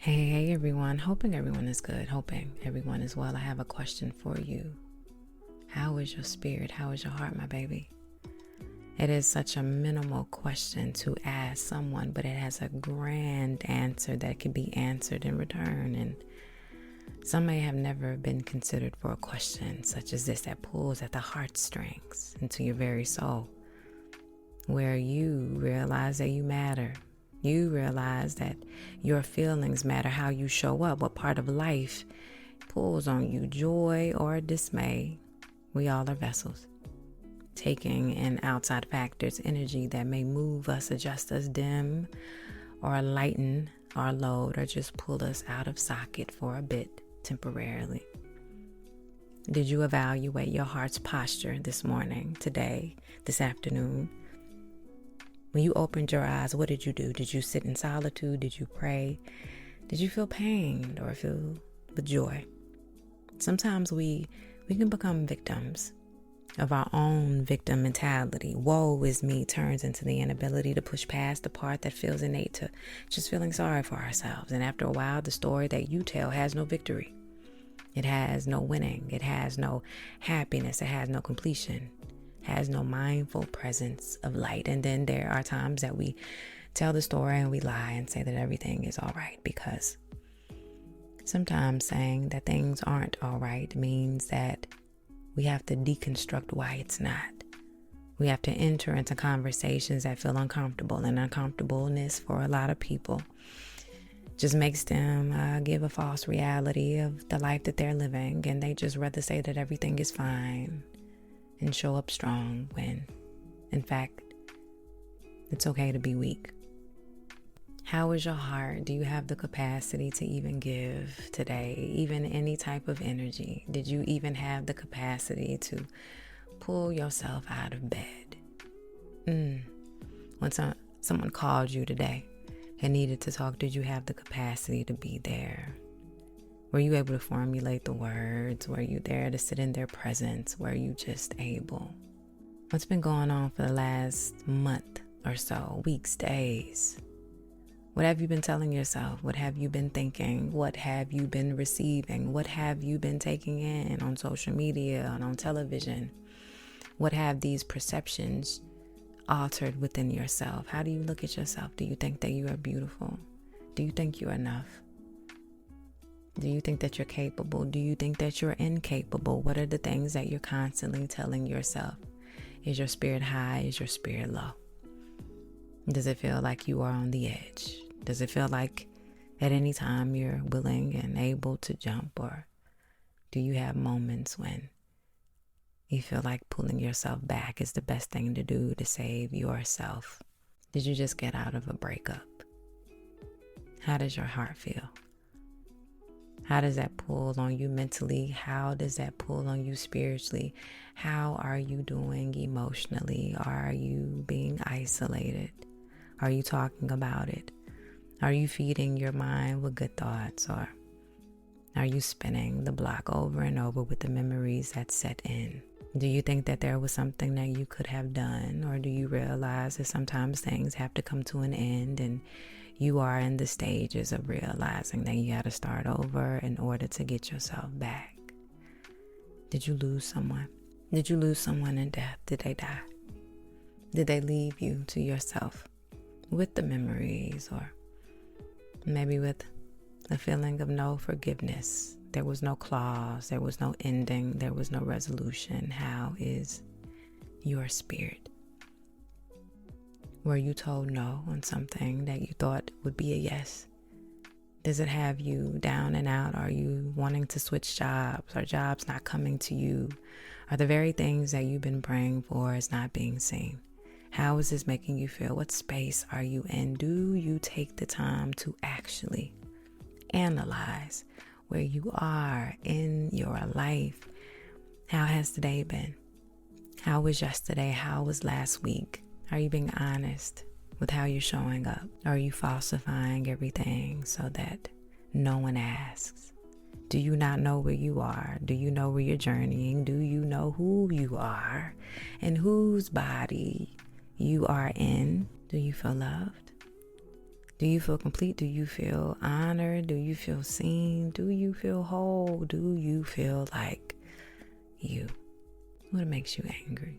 Hey everyone, hoping everyone is good, hoping everyone is well. I have a question for you. How is your spirit? How is your heart, my baby? It is such a minimal question to ask someone, but it has a grand answer that can be answered in return. And some may have never been considered for a question such as this that pulls at the heartstrings into your very soul, where you realize that you matter. You realize that your feelings matter, how you show up, what part of life pulls on you, joy or dismay. We all are vessels, taking in outside factors, energy that may move us, adjust us, dim or lighten our load, or just pull us out of socket for a bit temporarily. Did you evaluate your heart's posture this morning, today, this afternoon? When you opened your eyes, what did you do? Did you sit in solitude? Did you pray? Did you feel pain or feel with joy? Sometimes we can become victims of our own victim mentality. Woe is me turns into the inability to push past the part that feels innate to just feeling sorry for ourselves. And after a while, the story that you tell has no victory. It has no winning. It has no happiness. It has no completion. Has no mindful presence of light. And then there are times that we tell the story and we lie and say that everything is all right, because sometimes saying that things aren't all right means that we have to deconstruct why it's not. We have to enter into conversations that feel uncomfortable, and uncomfortableness for a lot of people just makes them give a false reality of the life that they're living, and they just rather say that everything is fine and show up strong when, in fact, it's okay to be weak. How is your heart? Do you have the capacity to even give today, even any type of energy? Did you even have the capacity to pull yourself out of bed? When someone called you today and needed to talk, did you have the capacity to be there? Were you able to formulate the words? Were you there to sit in their presence? Were you just able? What's been going on for the last month or so, weeks, days? What have you been telling yourself? What have you been thinking? What have you been receiving? What have you been taking in on social media and on television? What have these perceptions altered within yourself? How do you look at yourself? Do you think that you are beautiful? Do you think you're enough? Do you think that you're capable? Do you think that you're incapable? What are the things that you're constantly telling yourself? Is your spirit high? Is your spirit low? Does it feel like you are on the edge? Does it feel like at any time you're willing and able to jump? Or do you have moments when you feel like pulling yourself back is the best thing to do to save yourself? Did you just get out of a breakup? How does your heart feel? How does that pull on you mentally? How does that pull on you spiritually? How are you doing emotionally? Are you being isolated? Are you talking about it? Are you feeding your mind with good thoughts? Or are you spinning the block over and over with the memories that set in? Do you think that there was something that you could have done? Or do you realize that sometimes things have to come to an end, and you are in the stages of realizing that you got to start over in order to get yourself back? Did you lose someone? Did you lose someone in death? Did they die? Did they leave you to yourself with the memories, or maybe with a feeling of no forgiveness? There was no clause, there was no ending, there was no resolution. How is your spirit? Were you told no on something that you thought would be a yes? Does it have you down and out? Are you wanting to switch jobs? Are jobs not coming to you? Are the very things that you've been praying for is not being seen? How is this making you feel? What space are you in? Do you take the time to actually analyze where you are in your life? How has today been? How was yesterday? How was last week? Are you being honest with how you're showing up? Are you falsifying everything so that no one asks? Do you not know where you are? Do you know where you're journeying? Do you know who you are and whose body you are in? Do you feel loved? Do you feel complete? Do you feel honored? Do you feel seen? Do you feel whole? Do you feel like you? What makes you angry?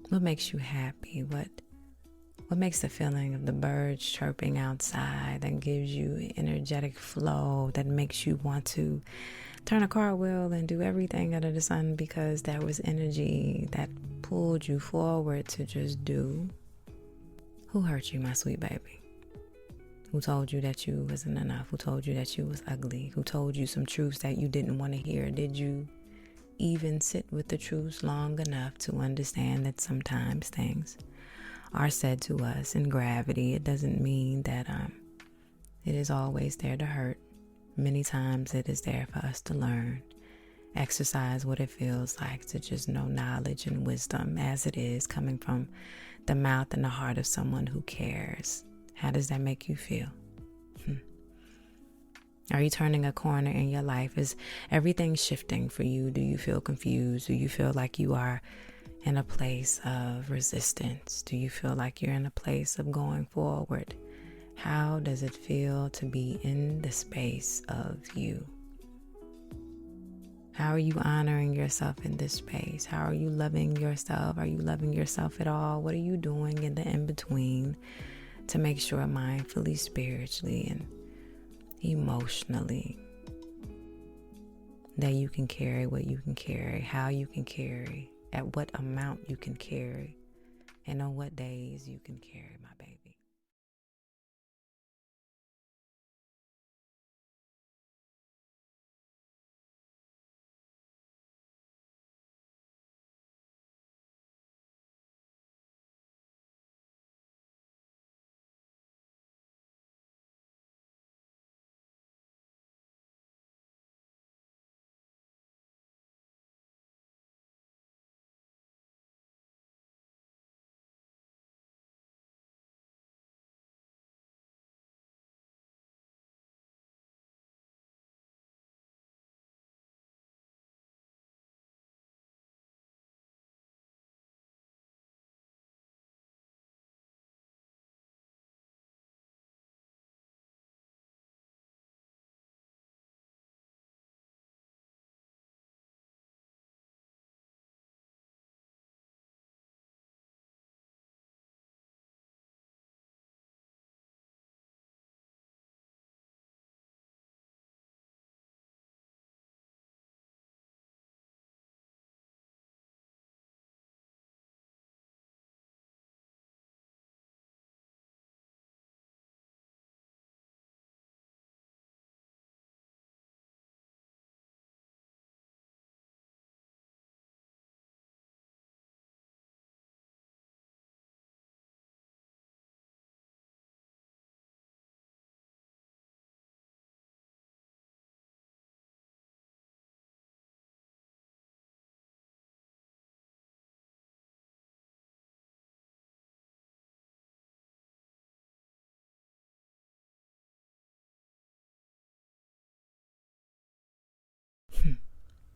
What makes you happy? What makes the feeling of the birds chirping outside that gives you energetic flow, that makes you want to turn a cartwheel and do everything under the sun because that was energy that pulled you forward to just do? Who hurt you, my sweet baby? Who told you that you wasn't enough? Who told you that you was ugly? Who told you some truths that you didn't want to hear? Did you even sit with the truths long enough to understand that sometimes things are said to us in gravity? It doesn't mean that it is always there to hurt. Many times it is there for us to learn, exercise what it feels like to just know knowledge and wisdom as it is coming from the mouth and the heart of someone who cares. How does that make you feel? Are you turning a corner in your life? Is everything shifting for you? Do you feel confused? Do you feel like you are in a place of resistance? Do you feel like you're in a place of going forward? How does it feel to be in the space of you? How are you honoring yourself in this space? How are you loving yourself? Are you loving yourself at all? What are you doing in the in-between to make sure mindfully, spiritually, and emotionally that you can carry what you can carry, how you can carry, at what amount you can carry, and on what days you can carry?